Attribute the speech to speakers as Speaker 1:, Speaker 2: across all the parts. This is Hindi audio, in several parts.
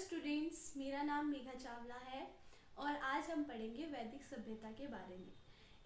Speaker 1: स्टूडेंट्स, मेरा नाम मेघा चावला है और आज हम पढ़ेंगे वैदिक सभ्यता के बारे में।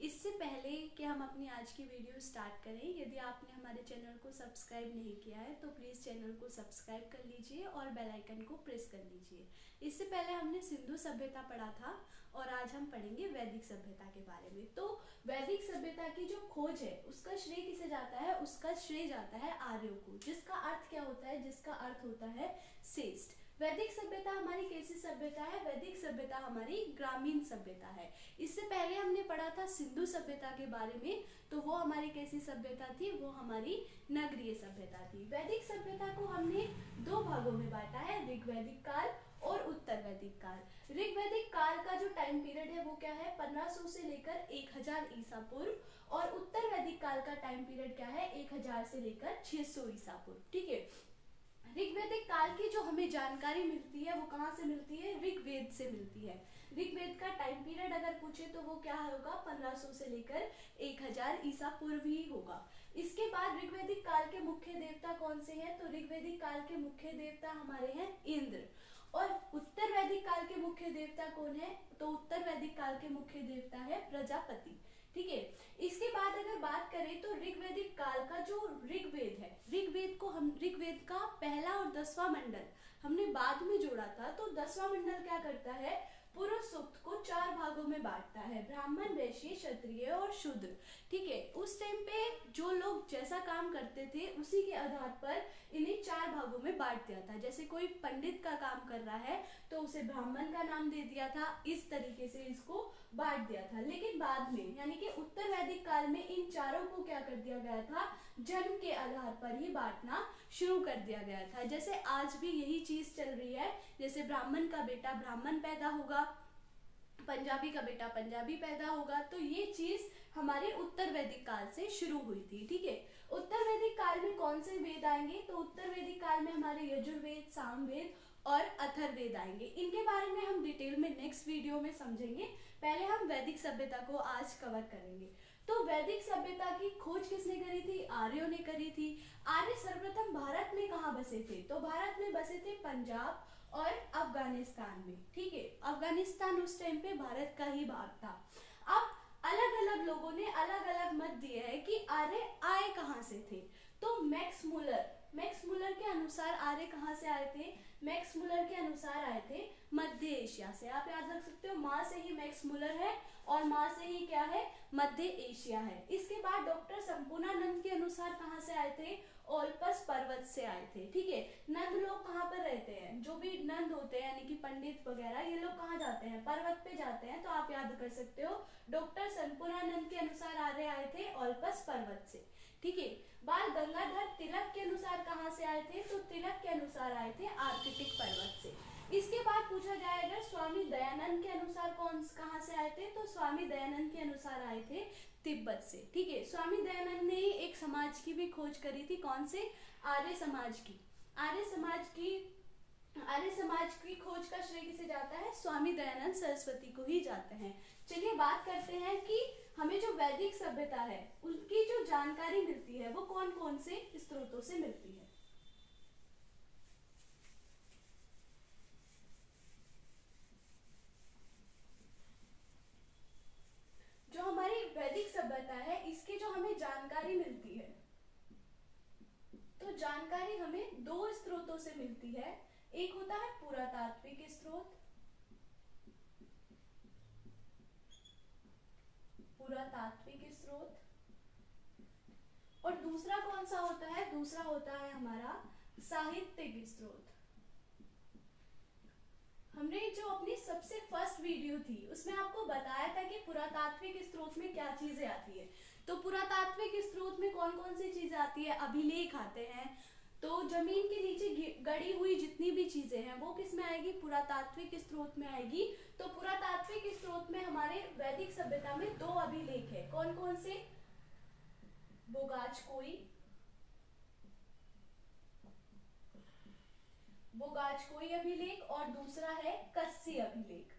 Speaker 1: इससे पहले कि हम अपनी आज की वीडियो स्टार्ट करें, यदि आपने हमारे चैनल को सब्सक्राइब नहीं किया है तो प्लीज़ चैनल को सब्सक्राइब कर लीजिए और बेल आइकन को प्रेस कर लीजिए। इससे पहले हमने सिंधु सभ्यता पढ़ा था और आज हम पढ़ेंगे वैदिक सभ्यता के बारे में। तो वैदिक सभ्यता की जो खोज है उसका श्रेय किसे जाता है? उसका श्रेय जाता है आर्यों को, जिसका अर्थ क्या होता है? जिसका अर्थ होता है श्रेष्ठ। वैदिक सभ्यता हमारी कैसी सभ्यता है? वैदिक सभ्यता हमारी ग्रामीण सभ्यता है। इससे पहले हमने पढ़ा था सिंधु सभ्यता के बारे में, तो वो हमारी कैसी सभ्यता थी? वो हमारी नगरीय सभ्यता थी। वैदिक सभ्यता को हमने दो भागों में बांटा है, ऋग्वैदिक काल और उत्तर वैदिक काल। ऋग्वैदिक काल का जो टाइम पीरियड है वो क्या है? 1500 से लेकर 1000 ईसा पूर्व, और उत्तर वैदिक काल का टाइम पीरियड क्या है? 1000 से लेकर 600 ईसा पूर्व। ठीक है। ऋग्वैदिक काल की जो हमें जानकारी मिलती है वो कहाँ से मिलती है? ऋग्वेद से मिलती है। ऋग्वेद का टाइम पीरियड अगर पूछे तो वो क्या होगा? 1500 से लेकर 1000 ईसा पूर्व ही होगा। इसके बाद ऋग्वैदिक काल के मुख्य देवता कौन से हैं? तो ऋग्वैदिक काल के मुख्य देवता हमारे हैं इंद्र। और उत्तर वैदिक काल के मुख्य देवता कौन है? तो उत्तर वैदिक काल के मुख्य देवता है प्रजापति। ठीक है। इसके बाद अगर बात करें तो ऋग्वैदिक काल का जो ऋग्वेद है, ऋग्वेद का पहला और 10वां मंडल हमने बाद में जोड़ा था। तो 10वां मंडल क्या करता है? पुरुष सूक्त को 4 भागों में बांटता है, ब्राह्मण, वैश्य, क्षत्रिय और शूद्र। ठीक है। उस टाइम पे जो लोग जैसा काम करते थे उसी के आधार पर इन्हें 4 भागों में बांट दिया था। जैसे कोई पंडित का काम कर रहा है तो उसे ब्राह्मण का नाम दे दिया था, इस तरीके से इसको बांट दिया था। लेकिन बाद में यानी कि उत्तर वैदिक काल में इन चारों को क्या कर दिया गया था? जन्म के आधार पर ही बांटना शुरू कर दिया गया था। जैसे आज भी यही चीज चल रही है। जैसे ब्राह्मण का बेटा ब्राह्मण पैदा होगा, पंजाबी का बेटा पंजाबी पैदा होगा, तो ये चीज हमारे उत्तर वैदिक काल से शुरू हुई थी। ठीक है। उत्तर वैदिक काल में कौन से वेद आएंगे? तो उत्तर वैदिक काल में हमारे यजुर्वेद, सामवेद और अथर्ववेद आएंगे। इनके बारे में हम डिटेल में नेक्स्ट वीडियो में समझेंगे। पहले हम वैदिक सभ्यता को आज कवर करेंगे। तो वैदिक सभ्यता की खोज किसने करी थी? आर्यों ने करी थी। आर्य सर्वप्रथम भारत में कहाँ बसे थे? तो भारत में बसे थे पंजाब और अफगानिस्तान में। ठीक है। अफगानिस्तान उस टाइम पे भारत का ही भाग था। अब अलग अलग लोगों ने अलग अलग मत दिए है कि आर्य आए कहाँ से थे। तो मैक्स मुलर के अनुसार आर्य कहाँ से आए थे? मैक्स मुलर के अनुसार आए थे मध्य एशिया से। आप याद रख सकते हो, माँ से ही मैक्स मुलर है और माँ से ही क्या है? मध्य एशिया है। इसके बाद डॉक्टर संपूर्णानंद के अनुसार कहाँ से आए थे? ओल्पस पर्वत से आए थे। ठीक है। नंद लोग कहाँ पर रहते हैं? जो भी नंद होते हैं यानी कि पंडित वगैरह, ये लोग कहाँ जाते हैं? पर्वत पे जाते हैं। तो आप याद कर सकते हो, डॉक्टर संपूर्णानंद के अनुसार आर्य आए थे ओल्पस पर्वत से। ठीक है। बाल गंगाधर तिलक के अनुसार कहाँ से आए थे? तो तिलक के अनुसार आए थे आर्कटिक पर्वत से। इसके बाद पूछा जाए अगर स्वामी दयानंद के अनुसार कहाँ से आए थे? तो स्वामी दयानंद के अनुसार आए थे तिब्बत से। ठीक है। स्वामी दयानंद ने एक समाज की भी खोज करी थी। कौन से? आर्य समाज की। आर्य समाज की खोज का श्रेय किसे जाता है? स्वामी दयानंद सरस्वती को ही जाते हैं। चलिए बात करते हैं कि हमें जो वैदिक सभ्यता है उनकी जो जानकारी मिलती है वो कौन कौन से स्रोतों से मिलती है। जो हमारी वैदिक सभ्यता है इसकी जो हमें जानकारी मिलती है, तो जानकारी हमें 2 स्रोतों से मिलती है। एक होता है पुरातात्विक स्रोत, और दूसरा कौन सा होता है? दूसरा होता है हमारा साहित्यिक स्रोत। हमने जो अपनी सबसे फर्स्ट वीडियो थी उसमें आपको बताया था कि पुरातात्विक स्रोत में क्या चीजें आती है। तो पुरातात्विक स्रोत में कौन कौन सी चीजें आती है? अभिलेख आते हैं। तो जमीन के नीचे गड़ी हुई जितनी भी चीजें हैं वो किस में आएगी? पुरातात्विक स्रोत में आएगी। तो पुरातात्विक स्रोत में हमारे वैदिक सभ्यता में 2 अभिलेख है। कौन कौन से? बोगाचकोई अभिलेख और दूसरा है कस्सी अभिलेख।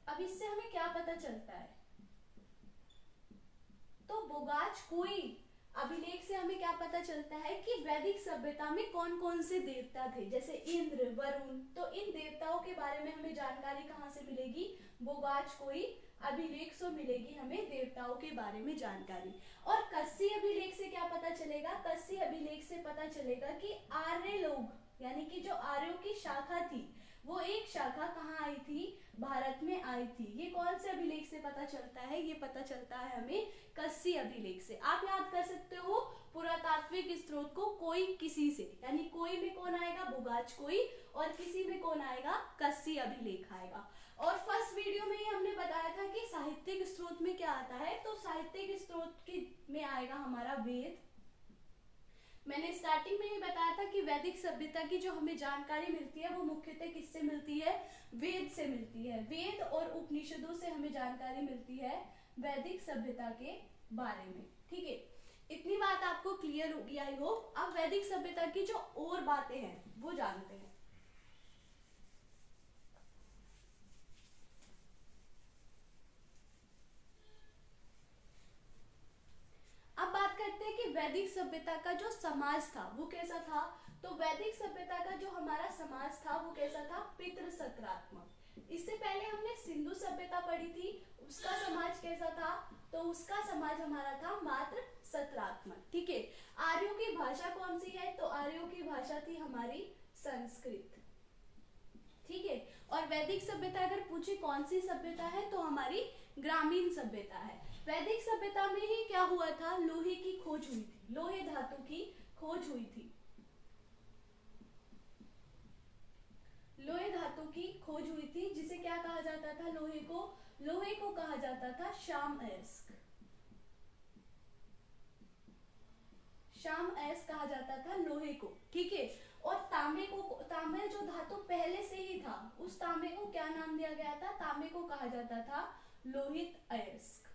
Speaker 1: अब इससे हमें क्या पता चलता है? तो बोगाचकोई अभिलेख से हमें क्या पता चलता है कि वैदिक सभ्यता में कौन कौन से देवता थे, जैसे इंद्र, वरुण। तो इन देवताओं के बारे में हमें जानकारी कहाँ से मिलेगी? बोगाच कोई अभिलेख से मिलेगी हमें देवताओं के बारे में जानकारी। और कस्सी अभिलेख से क्या पता चलेगा? कस्सी अभिलेख से पता चलेगा कि आर्य लोग, यानी कि जो आर्यों की शाखा थी, वो एक शाखा कहाँ आई थी? भारत में आई थी। ये कौन से अभिलेख से पता चलता है? ये पता चलता है हमें कस्सी अभिलेख से। आप याद कर सकते हो पुरातात्विक स्रोत को कोई किसी से, यानी कोई में कौन आएगा? बोगाच कोई, और किसी में कौन आएगा? कस्सी अभिलेख आएगा। और फर्स्ट वीडियो में ही हमने बताया था कि साहित्यिक स्रोत में क्या आता है, तो साहित्यिक स्रोत में आएगा हमारा वेद। मैंने स्टार्टिंग में ही बताया था कि वैदिक सभ्यता की जो हमें जानकारी मिलती है वो मुख्यतः किससे मिलती है? वेद से मिलती है। वेद और उपनिषदों से हमें जानकारी मिलती है वैदिक सभ्यता के बारे में। ठीक है, इतनी बात आपको क्लियर होगी आई होप। अब वैदिक सभ्यता की जो और बातें हैं वो जानते हैं। अब बात करते हैं कि वैदिक सभ्यता का जो समाज था वो कैसा था। तो वैदिक सभ्यता का जो हमारा समाज था वो कैसा था? पितृसत्रात्मक। इससे पहले हमने सिंधु सभ्यता पढ़ी थी, उसका समाज कैसा था? तो उसका समाज हमारा था मात्र सत्रात्मक। ठीक है, आर्यों की भाषा कौन सी है? तो आर्यों की भाषा थी हमारी संस्कृत। ठीक है, और वैदिक सभ्यता अगर पूछे कौन सी सभ्यता है, तो हमारी ग्रामीण सभ्यता है। वैदिक सभ्यता में ही क्या हुआ था? लोहे की खोज हुई थी, लोहे धातु की खोज हुई थी। लोहे धातु की खोज हुई थी, जिसे क्या कहा जाता था? लोहे को कहा जाता था शाम अयस्क। शाम अयस्क कहा जाता था लोहे को। ठीक है, और तांबे जो धातु पहले से ही था, उस तांबे को क्या नाम दिया गया था? तांबे को कहा जाता था लोहित अयस्क।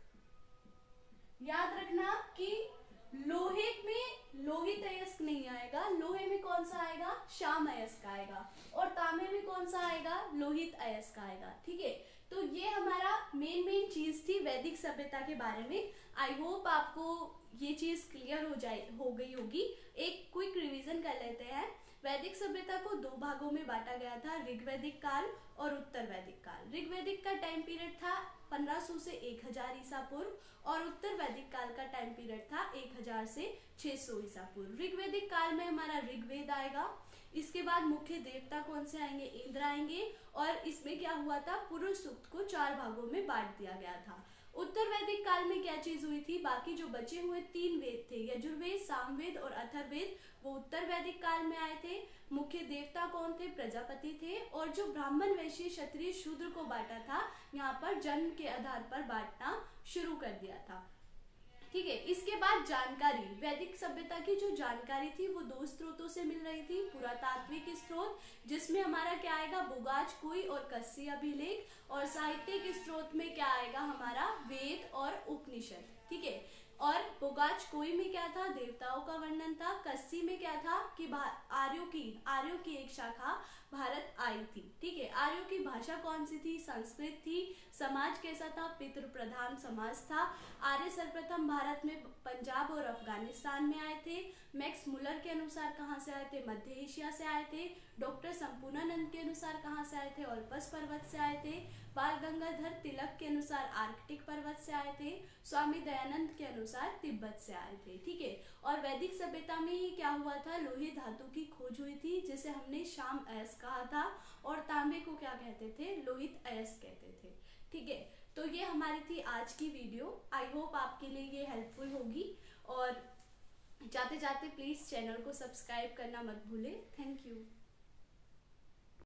Speaker 1: याद रखना कि लोहे में लोहित अयस्क नहीं आएगा, लोहे में कौन सा आएगा? शाम अयस्क आएगा, और तांबे में कौन सा आएगा? लोहित अयस्क आएगा। ठीक है, तो ये हमारा मेन चीज थी वैदिक सभ्यता के बारे में। आई होप आपको ये चीज क्लियर हो गई होगी। एक क्विक रिवीजन कर लेते हैं। वैदिक सभ्यता को दो भागों में बांटा गया था, ऋग्वैदिक काल और उत्तर वैदिक काल। ऋग्वैदिक का टाइम पीरियड था 1500 से 1000 ईसा पूर्व, और उत्तर वैदिक काल का टाइम पीरियड था 1000 से 600 ईसा पूर्व। ऋग्वैदिक काल में हमारा ऋग्वेद आएगा। इसके बाद मुख्य देवता कौन से आएंगे? इंद्र आएंगे, और इसमें क्या हुआ था? पुरुष सूक्त को 4 भागों में बांट दिया गया था। उत्तर वैदिक काल में क्या चीज हुई थी? बाकी जो बचे हुए 3 वेद थे, यजुर्वेद, सामवेद और अथर्ववेद, वो उत्तर वैदिक काल में आए थे। मुख्य देवता कौन थे? प्रजापति थे। और जो ब्राह्मण, वैश्य, क्षत्रिय, शूद्र को बांटा था, यहाँ पर जन्म के आधार पर बांटना शुरू कर दिया था। ठीक है, इसके बाद जानकारी, वैदिक सभ्यता की जो जानकारी थी वो 2 स्रोतों से मिल रही थी। पुरातात्विक स्रोत, जिसमें हमारा क्या आएगा? बोगाच कोई और कस्सी अभिलेख, और साहित्यिक स्रोत में क्या आएगा? हमारा वेद और उपनिषद। ठीक है, और बोगाच कोई में क्या था? देवताओं का वर्णन था। कस्सी में क्या था? कि आर्यों की एक शाखा भारत आई थी। ठीक है, आर्यों की भाषा कौन सी थी? संस्कृत थी। समाज कैसा था? पितृ प्रधान समाज था। आर्य सर्वप्रथम भारत में पंजाब और अफगानिस्तान में आए थे। मैक्स मुलर के अनुसार कहाँ से आए थे? मध्य एशिया से आए थे। डॉक्टर संपूर्णानंद के अनुसार कहाँ से आए थे? ओल्पस पर्वत से आए थे। बाल गंगाधर तिलक के अनुसार आर्कटिक पर्वत से आए थे। स्वामी दयानंद के अनुसार तिब्बत से आए थे। ठीक है, और वैदिक सभ्यता में ही क्या हुआ था? लोहे धातु की खोज हुई थी, जिसे हमने शाम अयस्क कहा था, और तांबे को क्या कहते थे? लोहित अयस्क कहते थे। ठीक है, तो ये हमारी थी आज की वीडियो। आई होप आपके लिए ये हेल्पफुल होगी, और जाते जाते प्लीज चैनल को सब्सक्राइब करना मत भूलें। Thank you.